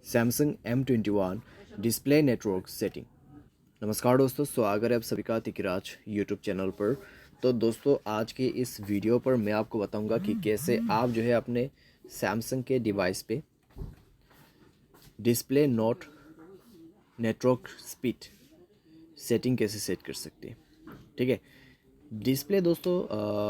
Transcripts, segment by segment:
Samsung M21 display network setting. नमस्कार दोस्तों, स्वागत है आप सभी का तिकराज यूट्यूब चैनल पर। तो दोस्तों, आज के इस वीडियो पर मैं आपको बताऊंगा कि कैसे आप जो है अपने सैमसंग के डिवाइस पे display note network speed setting कैसे सेट कर सकते हैं। ठीक है, डिस्प्ले दोस्तों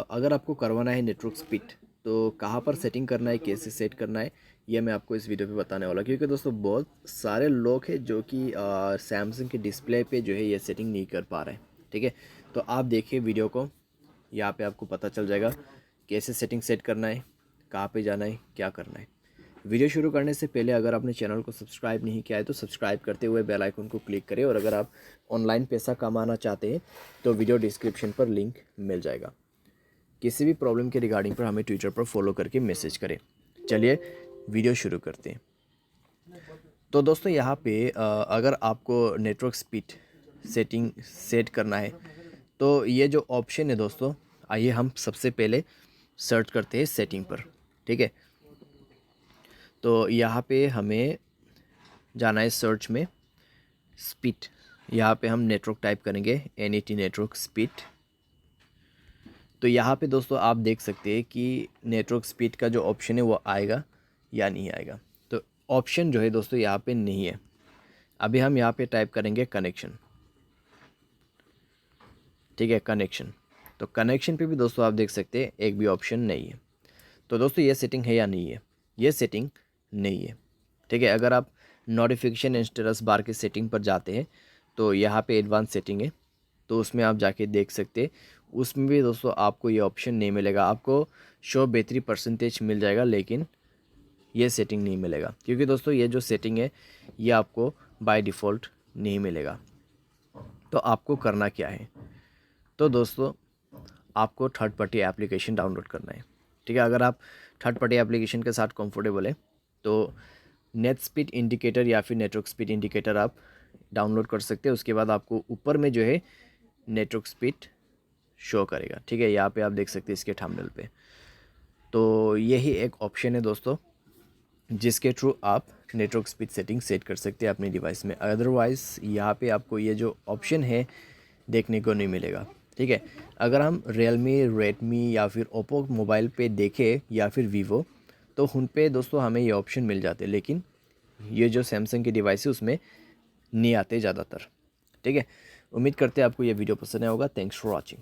अगर आपको करवाना है नेटवर्क स्पीड तो कहाँ पर सेटिंग करना है, कैसे सेट करना है, ये मैं आपको इस वीडियो पे बताने वाला। क्योंकि दोस्तों बहुत सारे लोग हैं जो कि सैमसंग के डिस्प्ले पे जो है ये सेटिंग नहीं कर पा रहे हैं। ठीक है, तो आप देखिए वीडियो को, यहाँ पे आपको पता चल जाएगा कैसे सेटिंग सेट करना है, कहाँ पे जाना है, क्या करना है। वीडियो शुरू करने से पहले अगर आपने चैनल को सब्सक्राइब नहीं किया है तो सब्सक्राइब करते हुए बेल आइकन को क्लिक करें। और अगर आप ऑनलाइन पैसा कमाना चाहते हैं तो वीडियो डिस्क्रिप्शन पर लिंक मिल जाएगा। किसी भी प्रॉब्लम के रिगार्डिंग पर हमें ट्विटर पर फॉलो करके मैसेज करें। चलिए वीडियो शुरू करते हैं। तो दोस्तों यहाँ पे अगर आपको नेटवर्क स्पीड सेटिंग सेट करना है तो ये जो ऑप्शन है दोस्तों, आइए हम सबसे पहले सर्च करते हैं सेटिंग पर। ठीक है, तो यहाँ पे हमें जाना है सर्च में स्पीड। यहाँ पे हम नेटवर्क टाइप करेंगे NET नेटवर्क स्पीड। तो यहाँ पे दोस्तों आप देख सकते हैं कि नेटवर्क स्पीड का जो ऑप्शन है वो आएगा या नहीं आएगा। तो ऑप्शन जो है दोस्तों यहाँ पे नहीं है। अभी हम यहाँ पे टाइप करेंगे कनेक्शन। ठीक है, कनेक्शन। तो कनेक्शन पे भी दोस्तों आप देख सकते हैं एक भी ऑप्शन नहीं है। तो दोस्तों ये सेटिंग है या नहीं है? ये सेटिंग नहीं है। ठीक है, अगर आप नोटिफिकेशन एंड स्टेटस बार के सेटिंग पर जाते हैं तो यहाँ पे एडवांस सेटिंग है, तो उसमें आप जाके देख सकते हैं। उसमें भी दोस्तों आपको ये ऑप्शन नहीं मिलेगा। आपको शो बैटरी परसेंटेज मिल जाएगा लेकिन ये सेटिंग नहीं मिलेगा, क्योंकि दोस्तों ये जो सेटिंग है ये आपको बाय डिफ़ॉल्ट नहीं मिलेगा। तो आपको करना क्या है? तो दोस्तों आपको थर्ड पार्टी एप्लीकेशन डाउनलोड करना है। ठीक है, अगर आप थर्ड पार्टी एप्लीकेशन के साथ कंफर्टेबल है तो नेट स्पीड इंडिकेटर या फिर नेटवर्क स्पीड इंडिकेटर आप डाउनलोड कर सकते हैं। उसके बाद आपको ऊपर में जो है नेटवर्क स्पीड शो करेगा। ठीक है, यहाँ पे आप देख सकते हैं इसके थंबनेल पे। तो यही एक ऑप्शन है दोस्तों जिसके थ्रू आप नेटवर्क स्पीड सेटिंग सेट कर सकते हैं अपने डिवाइस में। अदरवाइज़ यहाँ पे आपको ये जो ऑप्शन है देखने को नहीं मिलेगा। ठीक है, अगर हम रियलमी, रेडमी या फिर ओप्पो मोबाइल पे देखें या फिर वीवो, तो उन पे दोस्तों हमें ये ऑप्शन मिल जाते हैं, लेकिन ये जो सैमसंग के डिवाइस है उसमें नहीं आते ज़्यादातर। ठीक है, उम्मीद करते हैं आपको ये वीडियो पसंद आया होगा। Thanks for watching.